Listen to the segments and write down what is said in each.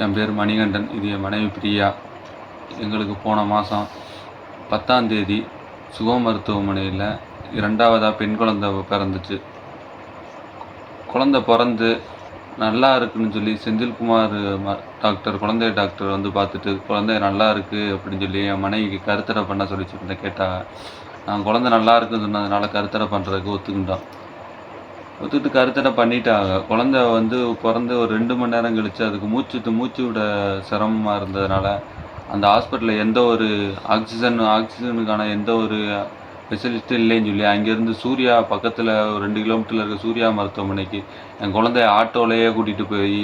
என் பேர் மணிகண்டன். இது என் மனைவி பிரியா. எங்களுக்கு போன மாதம் 10ஆம் தேதி சுக மருத்துவமனையில் 2வதாக பெண் குழந்தை பிறந்துச்சு. குழந்தை பிறந்து நல்லா இருக்குன்னு சொல்லி செந்தில்குமார் டாக்டர், குழந்தை டாக்டர் வந்து பார்த்துட்டு குழந்தை நல்லா இருக்குது அப்படின்னு சொல்லி என் மனைவிக்கு கருத்தடை பண்ண சொல்லி கேட்டாங்க. நான் குழந்தை நல்லா இருக்குன்னு சொன்னதுனால கருத்தடை பண்ணுறதுக்கு ஒத்துக்கிட்டோம். ஒத்துக்கிட்டு கருத்தடை பண்ணிட்டாங்க. குழந்தை வந்து பிறந்து ஒரு 2 மணி நேரம் கழிச்சு அதுக்கு மூச்சு விட சிரமமாக இருந்ததுனால அந்த ஹாஸ்பிட்டலில் எந்த ஒரு ஆக்சிஜனுக்கான எந்த ஒரு ஸ்பெஷலிஸ்ட்டும் இல்லைன்னு சொல்லி அங்கேருந்து சூர்யா பக்கத்தில் ஒரு 2 கிலோமீட்டரில் இருக்க சூர்யா மருத்துவமனைக்கு என் குழந்தைய ஆட்டோலேயே கூட்டிகிட்டு போய்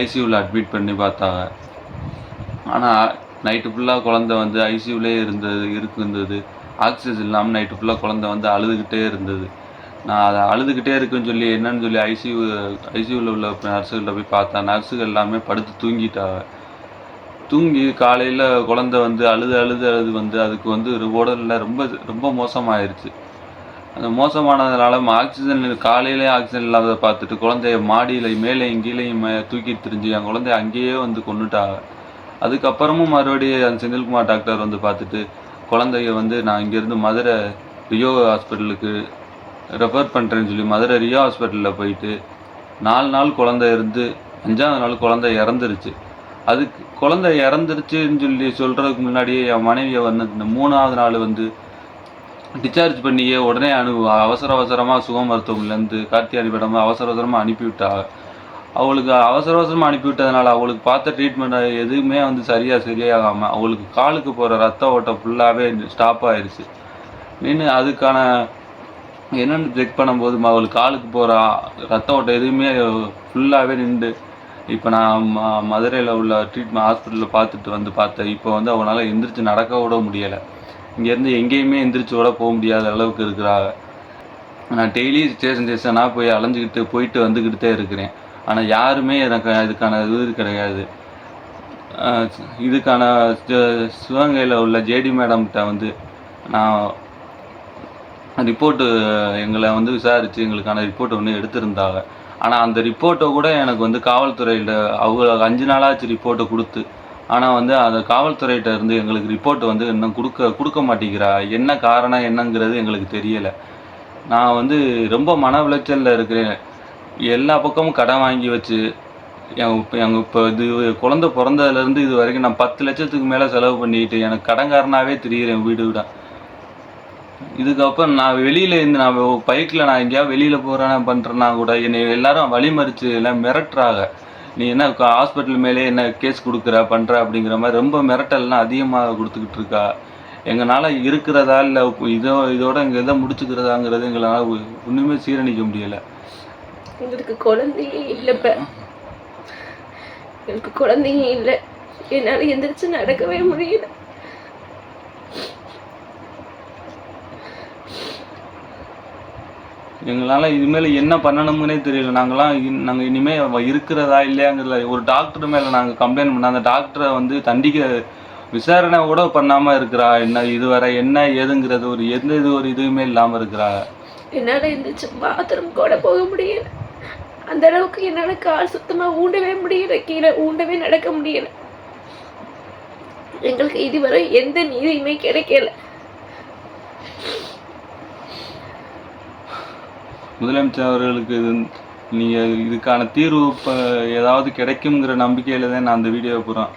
ஐசியூவில் அட்மிட் பண்ணி பார்த்தாங்க. ஆனால் நைட்டு ஃபுல்லாக குழந்தை வந்து ஐசியூவிலே இருந்தது. ஆக்சிஜன் இல்லாமல் நைட்டு ஃபுல்லாக குழந்தை வந்து அழுதுகிட்டே இருந்தது. நான் அதை அழுதுகிட்டே இருக்குன்னு சொல்லி என்னன்னு சொல்லி ஐசியூவில் உள்ள நர்ஸுகிட்ட போய் பார்த்தேன். நர்ஸுகள் எல்லாமே படுத்து தூங்கிட்டாங்க. தூங்கி காலையில் குழந்தை வந்து அழுது வந்து அதுக்கு வந்து உடலில் ரொம்ப ரொம்ப மோசமாயிருச்சு. அந்த மோசமானதுனால காலையிலே ஆக்சிஜன் இல்லாத பார்த்துட்டு குழந்தைய மாடியில் மேலேயும் கீழேயும் தூக்கிட்டு திரிஞ்சு என் குழந்தைய அங்கேயே வந்து கொண்டுட்டாங்க. அதுக்கப்புறமும் மறுபடியும் அந்த செந்தில்குமார் டாக்டர் வந்து பார்த்துட்டு குழந்தைய வந்து நான் இங்கேருந்து மதுரை ரியோ ஹாஸ்பிட்டலுக்கு ரெஃபர் பண்ணுறேன்னு சொல்லி மதுரை ரியோ ஹாஸ்பிட்டலில் போயிட்டு 4 நாள் குழந்தை இருந்து 5ஆவது நாள் குழந்தை இறந்துருச்சு. அதுக்கு குழந்தை இறந்துருச்சுன்னு சொல்லி சொல்கிறதுக்கு முன்னாடியே என் மனைவியை வந்து இந்த 3ஆவது நாள் வந்து டிஸ்சார்ஜ் பண்ணியே உடனே அவசரமாக சுக மருத்துவமனையிலேருந்து கார்த்தியானிபடம் அவசரமாக அனுப்பிவிட்டாங்க. அவளுக்கு அவசரமாக அனுப்பிவிட்டதுனால அவளுக்கு பார்த்த ட்ரீட்மெண்ட் எதுவுமே வந்து சரியாகாமல் அவளுக்கு காலுக்கு போகிற ரத்த ஓட்டம் ஃபுல்லாகவே ஸ்டாப் ஆயிடுச்சு. அதுக்கான என்னென்னு செக் பண்ணும்போது அவளுக்கு காலுக்கு போகிற ரத்த ஓட்டம் எதுவுமே ஃபுல்லாகவே நின்று இப்போ நான் மதுரையில் உள்ள ஹாஸ்பிட்டலில் பார்த்தேன். இப்போ வந்து அவனால் எந்திரிச்சு நடக்க விட முடியலை. இங்கேருந்து எங்கேயுமே எந்திரிச்சு விட போக முடியாத அளவுக்கு இருக்கிறாங்க. நான் டெய்லி ஸ்டேஷனாக போய் போயிட்டு வந்துக்கிட்டே இருக்கிறேன். ஆனால் யாருமே எனக்கு இதுக்கான இது கிடையாது. இதுக்கான சிவகங்கையில் உள்ள ஜேடி மேடம்கிட்ட வந்து நான் ரிப்போர்ட்டு எங்களை வந்து விசாரித்து எங்களுக்கான ரிப்போர்ட்டை ஒன்று எடுத்திருந்தாங்க. ஆனால் அந்த ரிப்போர்ட்டை கூட எனக்கு வந்து காவல்துறையில் அவங்க 5 நாளாச்சு ரிப்போர்ட்டை கொடுத்து. ஆனால் வந்து அந்த காவல்துறையிட்ட இருந்து எங்களுக்கு ரிப்போர்ட் வந்து இன்னும் கொடுக்க மாட்டேங்கிறா. என்ன காரணம் என்னங்கிறது எங்களுக்கு தெரியலை. நான் வந்து ரொம்ப மன உளைச்சலில் இருக்கிறேன். எல்லா பக்கமும் கடன் வாங்கி வச்சு இப்போ இது குழந்தை பிறந்ததுலேருந்து இது வரைக்கும் நான் 10 லட்சத்துக்கு மேலே செலவு பண்ணிக்கிட்டு எனக்கு கடன்காரனாகவே தெரிகிறேன் வீடு. இதுக்கப்புறம் நான் நான் பைக்கில் நான் எங்கேயாவது வெளியில் போகிறேன் பண்ணுறேன்னா கூட என்னை எல்லாரும் வழிமறித்து எல்லாம் மிரட்டுறாங்க. நீ என்ன ஹாஸ்பிட்டல் மேலே என்ன கேஸ் பண்ணுற அப்படிங்கிற மாதிரி ரொம்ப மிரட்டல்லாம் அதிகமாக கொடுத்துக்கிட்டு இருக்கா. எங்களால் இருக்கிறதா இல்லை இதோட இங்கே எதை முடிச்சுக்கிறதாங்கிறது எங்களால் ஒன்றுமே சீரணிக்க முடியலை. எங்களுக்கு குழந்தையே இல்லைப்ப, எனக்கு குழந்தைங்க இல்லை. என்னால் எந்திரிச்சு நடக்கவே முடியல. எங்களால் இதுமேலே என்ன பண்ணணும்னே தெரியல. நாங்கள் இனிமேல் இருக்கிறதா இல்லையாங்கிறத ஒரு டாக்டர் மேலே நாங்கள் கம்ப்ளைண்ட் பண்ணோம். அந்த டாக்டரை வந்து விசாரணை கூட பண்ணாமல் இருக்கிறா. என்ன இதுவரை என்ன ஏதுங்கிறது எந்த இதுவுமே இல்லாமல் இருக்கிறா. என்னால் இருந்துச்சு பாத்ரூம் கூட போக முடியல. அந்த அளவுக்கு என்னால் கால் சுத்தமாக ஊண்டவே முடியல, கீழே ஊண்டவே நடக்க முடியல. எங்களுக்கு இதுவரை எந்த நீதியுமே கிடைக்கல. முதலமைச்சர் அவர்களுக்கு நீங்கள் இதுக்கான தீர்வு ஏதாவது கிடைக்குங்கிற நம்பிக்கையில் தான் நான் அந்த வீடியோவை போகிறேன்.